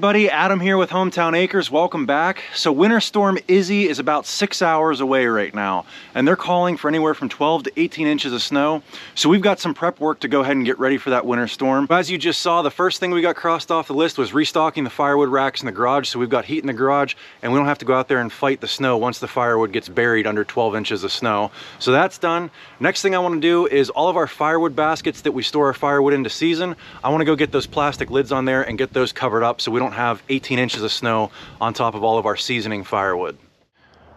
everybody, Adam here with Hometown Acres. Welcome back. So Winter Storm Izzy is about 6 hours away right now, and they're calling for anywhere from 12 to 18 inches of snow. So we've got some prep work to go ahead and get ready for that winter storm. As you just saw, the first thing we got crossed off the list was restocking the firewood racks in the garage, so we've got heat in the garage and we don't have to go out there and fight the snow once the firewood gets buried under 12 inches of snow. So that's done. Next thing I want to do is all of our firewood baskets that we store our firewood into season, I want to go get those plastic lids on there and get those covered up so we don't have 18 inches of snow on top of all of our seasoning firewood.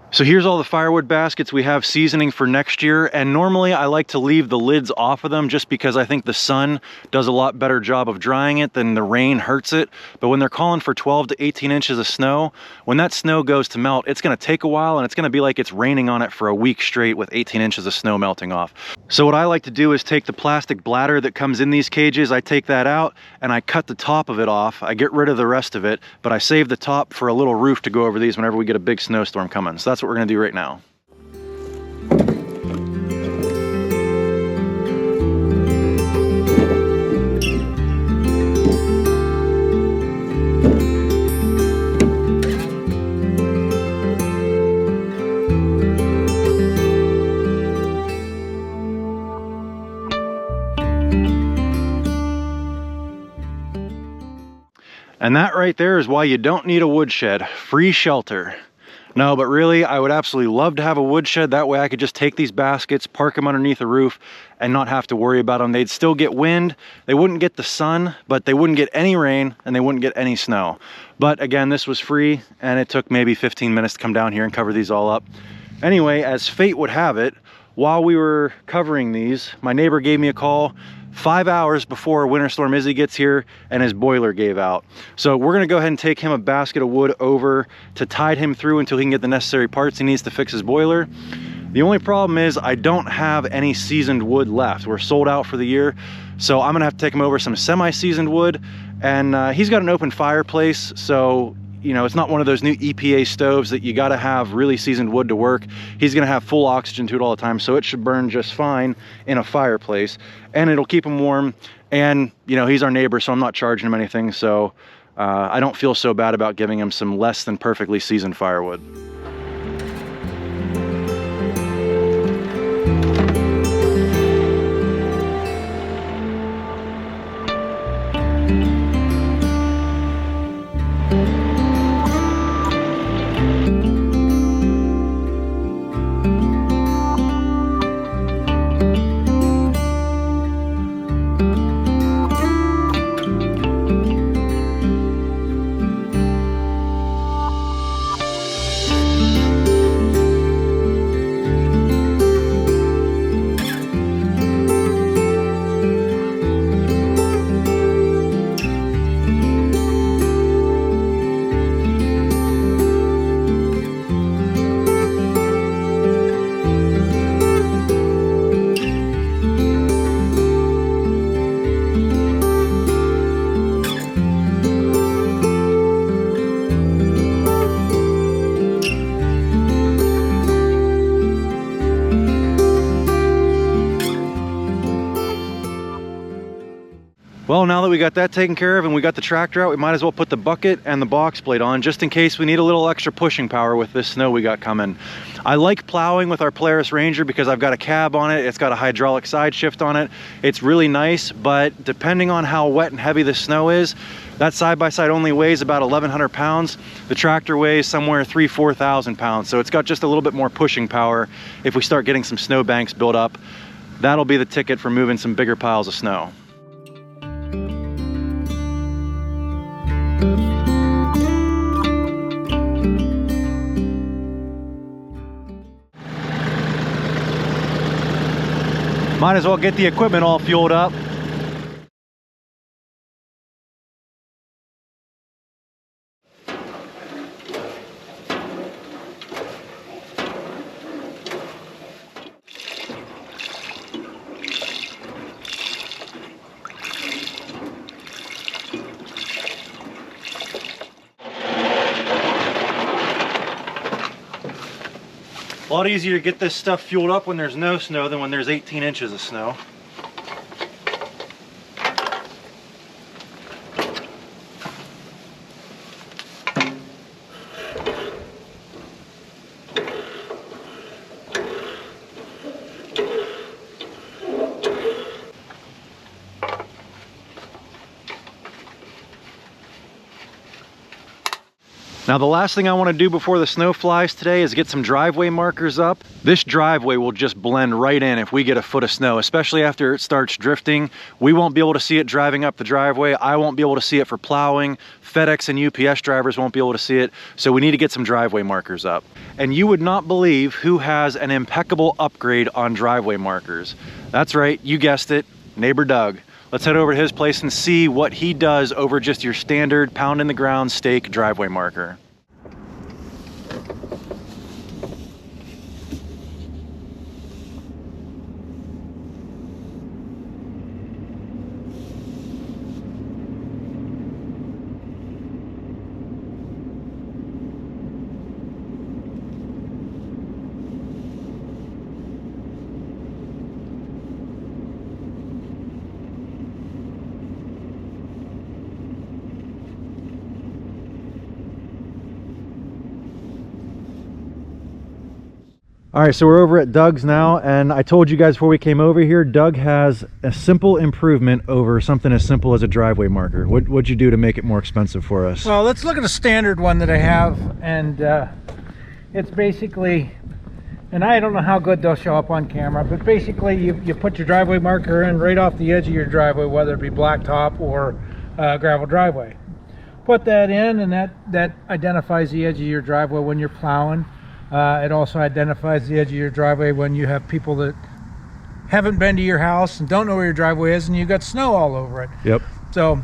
So here's all the firewood baskets we have seasoning for next year, and normally I like to leave the lids off of them just because I think the sun does a lot better job of drying it than the rain hurts it. But when they're calling for 12 to 18 inches of snow, when that snow goes to melt, it's going to take a while and it's going to be like it's raining on it for a week straight with 18 inches of snow melting off. So what I like to do is take the plastic bladder that comes in these cages, I take that out and I cut the top of it off. I get rid of the rest of it, but I save the top for a little roof to go over these whenever we get a big snowstorm coming. So that's what we're going to do right now. And that right there is why you don't need a woodshed. Free shelter. No, but really, I would absolutely love to have a woodshed. That way I could just take these baskets, park them underneath a roof, and not have to worry about them. They'd still get wind, they wouldn't get the sun, but they wouldn't get any rain, and they wouldn't get any snow. But again, this was free, and it took maybe 15 minutes to come down here and cover these all up. Anyway, as fate would have it, while we were covering these, my neighbor gave me a call 5 hours before Winter Storm Izzy gets here and his boiler gave out. So we're gonna go ahead and take him a basket of wood over to tide him through until he can get the necessary parts he needs to fix his boiler. The only problem is I don't have any seasoned wood left. We're sold out for the year. So I'm gonna have to take him over some semi-seasoned wood, and he's got an open fireplace, so you know, it's not one of those new EPA stoves that you got to have really seasoned wood to work. He's going to have full oxygen to it all the time, so it should burn just fine in a fireplace, and it'll keep him warm. And you know, he's our neighbor, so I'm not charging him anything, so I don't feel so bad about giving him some less than perfectly seasoned firewood. Well, now that we got that taken care of and we got the tractor out, we might as well put the bucket and the box blade on just in case we need a little extra pushing power with this snow we got coming. I like plowing with our Polaris Ranger because I've got a cab on it, it's got a hydraulic side shift on it. It's really nice, but depending on how wet and heavy the snow is, that side-by-side only weighs about 1,100 pounds. The tractor weighs somewhere 4,000 pounds, so it's got just a little bit more pushing power if we start getting some snow banks built up. That'll be the ticket for moving some bigger piles of snow. Might as well get the equipment all fueled up. A lot easier to get this stuff fueled up when there's no snow than when there's 18 inches of snow. Now the last thing I want to do before the snow flies today is get some driveway markers up. This driveway will just blend right in if we get a foot of snow, especially after it starts drifting. We won't be able to see it driving up the driveway. I won't be able to see it for plowing. FedEx and UPS drivers won't be able to see it. So we need to get some driveway markers up. And you would not believe who has an impeccable upgrade on driveway markers. That's right, you guessed it, neighbor Doug. Let's head over to his place and see what he does over just your standard pound in the ground stake driveway marker. All right, so we're over at Doug's now, and I told you guys before we came over here, Doug has a simple improvement over something as simple as a driveway marker. What'd you do to make it more expensive for us? Well, let's look at a standard one that I have, and it's basically, and I don't know how good they'll show up on camera, but basically you put your driveway marker in right off the edge of your driveway, whether it be blacktop or gravel driveway. Put that in, and that identifies the edge of your driveway when you're plowing. It also identifies the edge of your driveway when you have people that haven't been to your house and don't know where your driveway is, and you've got snow all over it. Yep. So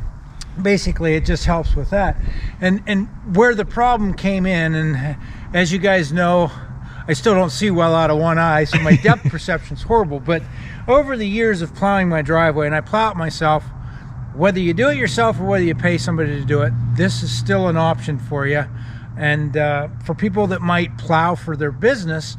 basically it just helps with that. And where the problem came in, and as you guys know, I still don't see well out of one eye, so my depth perception's horrible, but over the years of plowing my driveway, and I plow it myself, whether you do it yourself or whether you pay somebody to do it, this is still an option for you. And for people that might plow for their business,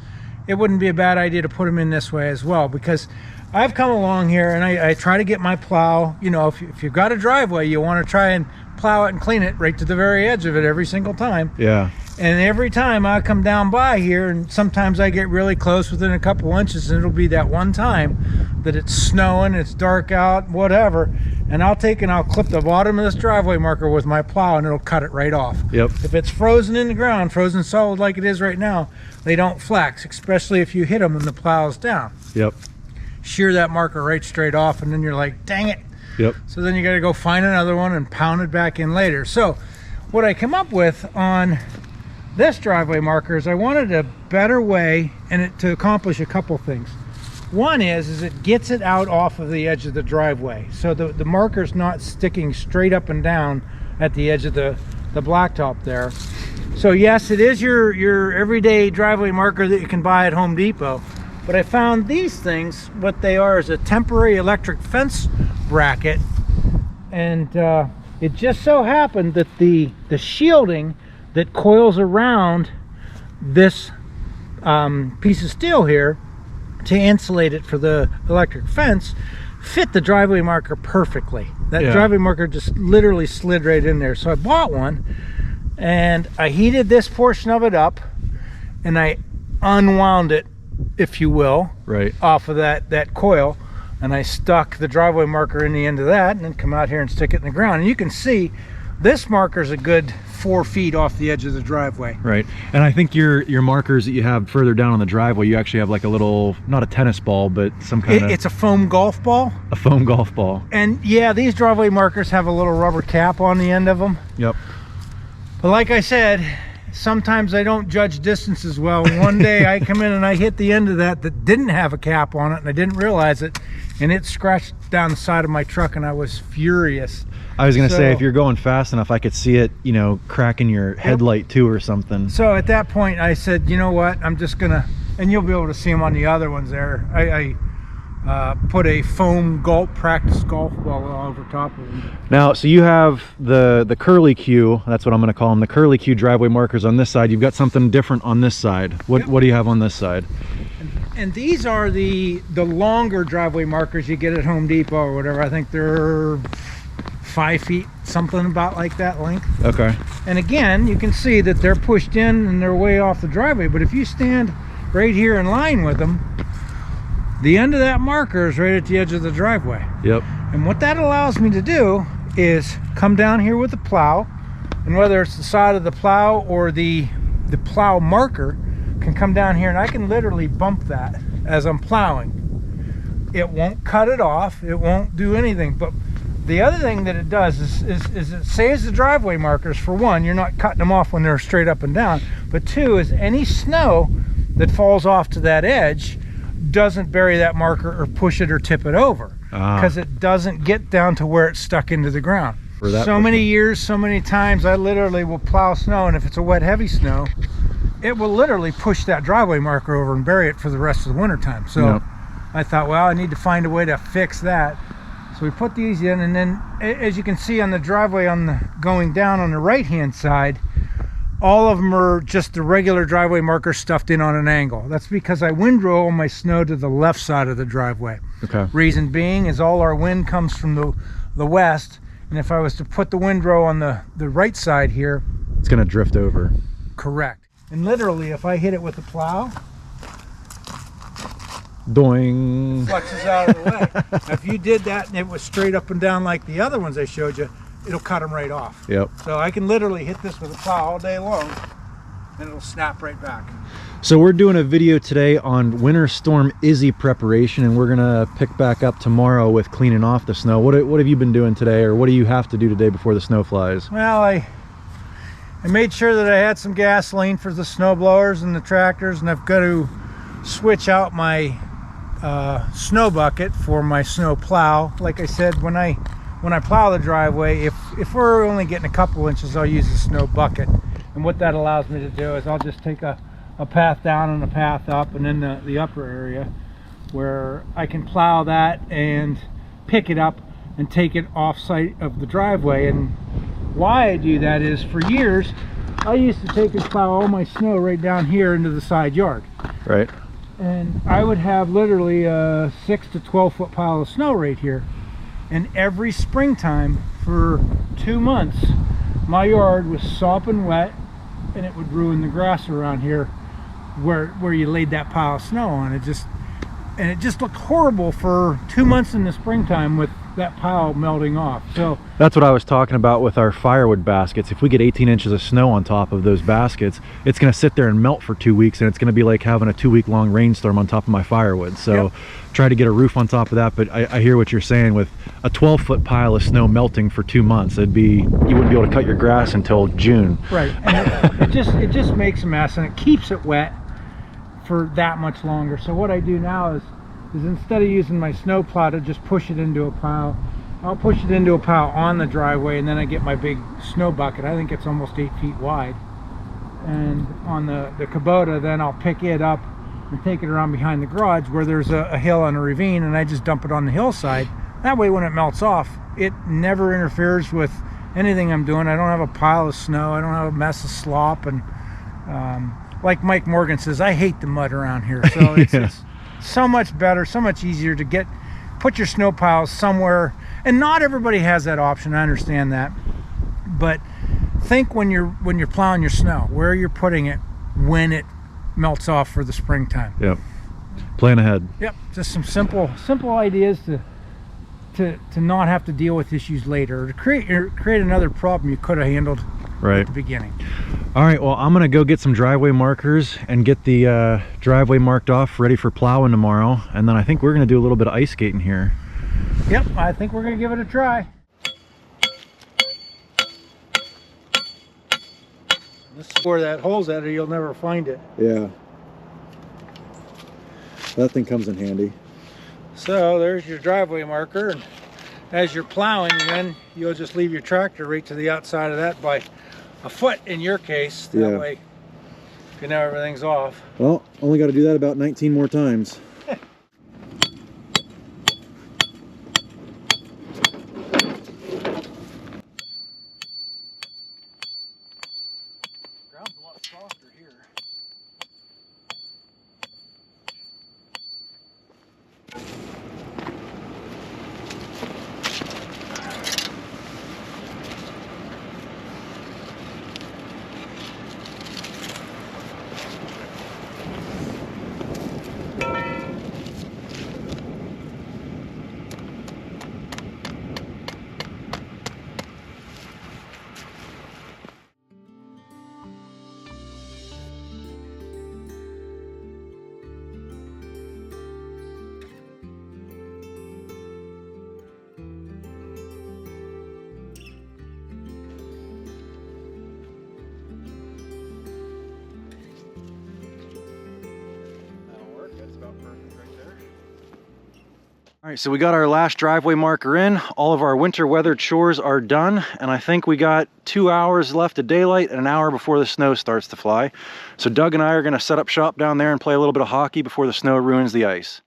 it wouldn't be a bad idea to put them in this way as well, because I've come along here and I try to get my plow, you know, if you've got a driveway, you want to try and plow it and clean it right to the very edge of it every single time. Yeah. And every time I come down by here, and sometimes I get really close within a couple inches, and it'll be that one time that it's snowing, it's dark out, whatever, and I'll clip the bottom of this driveway marker with my plow, and it'll cut it right off. Yep. If it's frozen in the ground, frozen solid like it is right now, they don't flex, especially if you hit them and the plow's down. Yep. Shear that marker right straight off, and then you're like, dang it. Yep. So then you got to go find another one and pound it back in later. So what I come up with on this driveway marker is I wanted a better way to accomplish a couple things. One is it gets it out off of the edge of the driveway, so the marker's not sticking straight up and down at the edge of the blacktop there. So yes, it is your everyday driveway marker that you can buy at Home Depot, but I found these things, what they are is a temporary electric fence bracket, and it just so happened that the shielding that coils around this piece of steel here to insulate it for the electric fence fit the driveway marker perfectly. That driveway marker just literally slid right in there. So I bought one, and I heated this portion of it up, and I unwound it, if you will, right off of that coil, and I stuck the driveway marker in the end of that, and then come out here and stick it in the ground. And you can see this marker is a good 4 feet off the edge of the driveway. Right. And I think your markers that you have further down on the driveway, you actually have like a little, not a tennis ball, but some kind of... It's a foam golf ball. A foam golf ball. And yeah, these driveway markers have a little rubber cap on the end of them. Yep. But like I said, sometimes I don't judge distances well. One day I come in and I hit the end of that didn't have a cap on it, and I didn't realize it, and it scratched down the side of my truck, and I was furious. I was going to say, if you're going fast enough, I could see it, you know, cracking your headlight too or something. So at that point I said, you know what, I'm just gonna, and you'll be able to see them on the other ones there, I put a foam practice golf ball over top of them. Now, so you have the curly Q, that's what I'm going to call them, the curly Q driveway markers on this side. You've got something different on this side. What do you have on this side? And these are the longer driveway markers you get at Home Depot or whatever. I think they're 5 feet, something about like that length. Okay. And again, you can see that they're pushed in and they're way off the driveway, but if you stand right here in line with them, the end of that marker is right at the edge of the driveway. Yep. And what that allows me to do is come down here with the plow, And whether it's the side of the plow or the plow marker can come down here, and I can literally bump that as I'm plowing. It won't cut it off, it won't do anything. But the other thing that it does is it saves the driveway markers. For one, you're not cutting them off when they're straight up and down, but two is any snow that falls off to that edge doesn't bury that marker or push it or tip it over, because it doesn't get down to where it's stuck into the ground. So many years, so many times, I literally will plow snow, and if it's a wet, heavy snow, it will literally push that driveway marker over and bury it for the rest of the winter time. So I thought, well, I need to find a way to fix that. So we put these in, and then as you can see on the driveway going down on the right hand side, all of them are just the regular driveway markers stuffed in on an angle. That's because I windrow all my snow to the left side of the driveway. Okay. Reason being is all our wind comes from the west, and if I was to put the windrow on the right side here, it's going to drift over. Correct. And literally, if I hit it with the plow, doing, fluxes out of the way. Now, if you did that and it was straight up and down like the other ones I showed you, it'll cut them right off. Yep. So I can literally hit this with a plow all day long, and it'll snap right back. So we're doing a video today on Winter Storm Izzy preparation, and we're gonna pick back up tomorrow with cleaning off the snow. What have you been doing today, or what do you have to do today before the snow flies? Well, I made sure that I had some gasoline for the snow blowers and the tractors, and I've got to switch out my snow bucket for my snow plow. Like I said, when I plow the driveway, if we're only getting a couple inches, I'll use the snow bucket. And what that allows me to do is I'll just take a path down and a path up, and then the upper area where I can plow that and pick it up and take it off site of the driveway. And why I do that is, for years I used to take and plow all my snow right down here into the side yard. Right. And I would have literally a 6 to 12 foot pile of snow right here. And every springtime for 2 months, my yard was sopping wet, and it would ruin the grass around here where you laid that pile of snow on. It just looked horrible for 2 months in the springtime with that pile melting off. So that's what I was talking about with our firewood baskets. If we get 18 inches of snow on top of those baskets, it's going to sit there and melt for 2 weeks, and it's going to be like having a 2-week long rainstorm on top of my firewood. So try to get a roof on top of that. But I hear what you're saying. With a 12-foot pile of snow melting for 2 months, you wouldn't be able to cut your grass until June. Right. And it just makes a mess, and it keeps it wet for that much longer. So what I do now is instead of using my snow plow to just push it into a pile, I'll push it into a pile on the driveway, and then I get my big snow bucket. I think it's almost 8 feet wide. And on the Kubota, then I'll pick it up and take it around behind the garage where there's a hill and a ravine, and I just dump it on the hillside. That way when it melts off, it never interferes with anything I'm doing. I don't have a pile of snow, I don't have a mess of slop. And like Mike Morgan says, I hate the mud around here. So it's so much better, so much easier to put your snow piles somewhere. And not everybody has that option, I understand that, but think when you're plowing your snow, where you're putting it when it melts off for the springtime. Yep. Plan ahead. Yep. Just some simple ideas to not have to deal with issues later, or to create another problem you could have handled at the beginning. All right, well, I'm gonna go get some driveway markers and get the driveway marked off, ready for plowing tomorrow, and then I think we're gonna do a little bit of ice skating here. Yep, I think we're gonna give it a try. This is where that hole's at, or you'll never find it. Yeah, that thing comes in handy. So there's your driveway marker, and as you're plowing, then you'll just leave your tractor right to the outside of that by a foot in your case. That way you know everything's off. Well, only got to do that about 19 more times. Ground's a lot softer here. All right, so we got our last driveway marker in. All of our winter weather chores are done, and I think we got 2 hours left of daylight and an hour before the snow starts to fly. So Doug and I are gonna set up shop down there and play a little bit of hockey before the snow ruins the ice.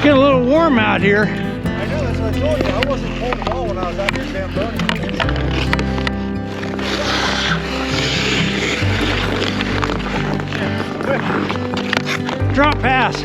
Getting a little warm out here. I know, that's what I told you. I wasn't cold at all when I was out here Zamboni. Drop pass.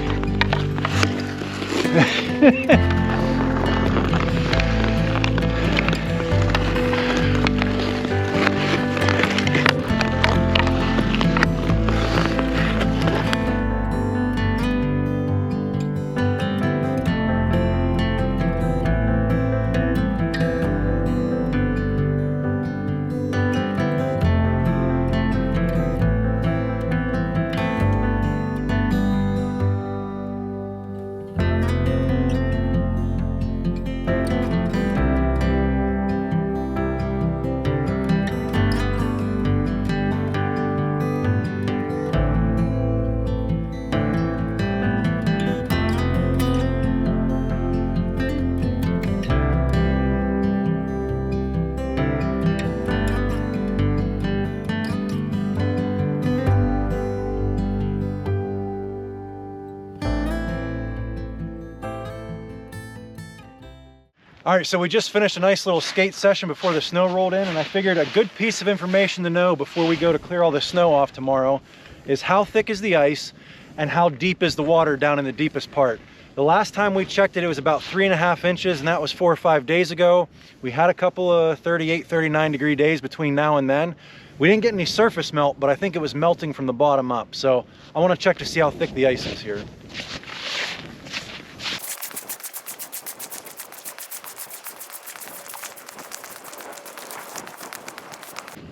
All right, so we just finished a nice little skate session before the snow rolled in, and I figured a good piece of information to know before we go to clear all the snow off tomorrow is how thick is the ice and how deep is the water down in the deepest part. The last time we checked it, it was about 3.5 inches, and that was 4 or 5 days ago. We had a couple of 38, 39 degree days between now and then. We didn't get any surface melt, but I think it was melting from the bottom up. So I want to check to see how thick the ice is here.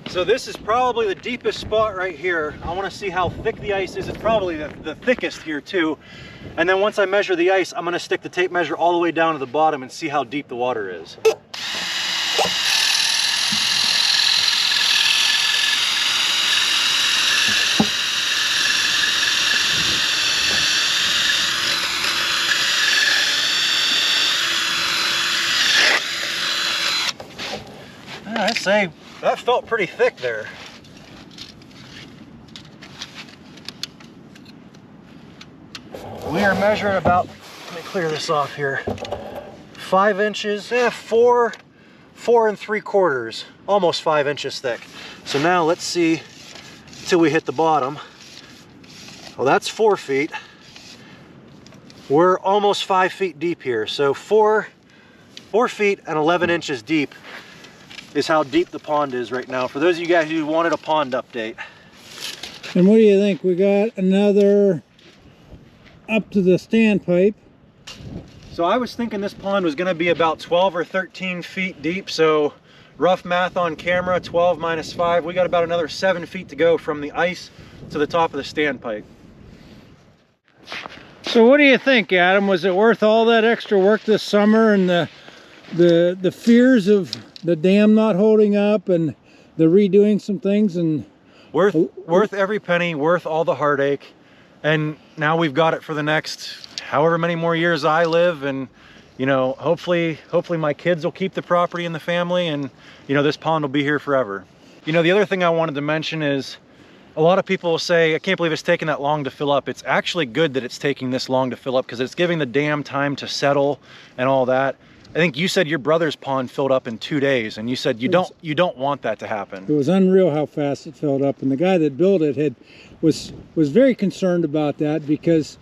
So this is probably the deepest spot right here. I want to see how thick the ice is. It's probably the thickest here too. And then once I measure the ice, I'm going to stick the tape measure all the way down to the bottom and see how deep the water is. I'd say that felt pretty thick there. We are measuring about, let me clear this off here, 5 inches, 4 3/4, almost 5 inches thick. So now let's see till we hit the bottom. Well, that's 4 feet. We're almost 5 feet deep here. So 4 feet and 11 inches deep is how deep the pond is right now, for those of you guys who wanted a pond update. And what do you think? We got another up to the standpipe. So I was thinking this pond was going to be about 12 or 13 feet deep, so rough math on camera, 12 minus 5, we got about another 7 feet to go from the ice to the top of the standpipe. So what do you think, Adam? Was it worth all that extra work this summer, and the fears of the dam not holding up and the redoing some things? And worth every penny, worth all the heartache. And now we've got it for the next however many more years I live, and you know, hopefully my kids will keep the property in the family, and you know, this pond will be here forever. You know, the other thing I wanted to mention is, a lot of people will say, I can't believe it's taking that long to fill up. It's actually good that it's taking this long to fill up, because it's giving the dam time to settle and all that. I think you said your brother's pond filled up in 2 days, and you said you don't want that to happen. It was unreal how fast it filled up, and the guy that built it was very concerned about that, because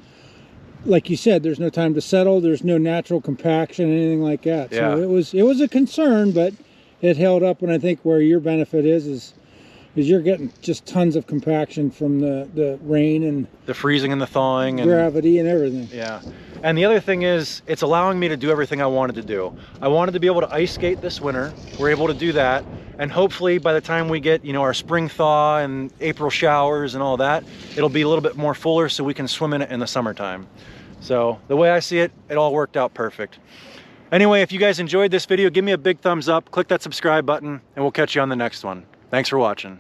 like you said, there's no time to settle, there's no natural compaction, anything like that. Yeah. So it was a concern, but it held up. And I think where your benefit is you're getting just tons of compaction from the rain and the freezing and the thawing and gravity and everything. Yeah. And the other thing is, it's allowing me to do everything I wanted to do. I wanted to be able to ice skate this winter. We're able to do that. And hopefully by the time we get, you know, our spring thaw and April showers and all that, it'll be a little bit more fuller so we can swim in it in the summertime. So the way I see it, it all worked out perfect. Anyway, if you guys enjoyed this video, give me a big thumbs up, click that subscribe button, and we'll catch you on the next one. Thanks for watching.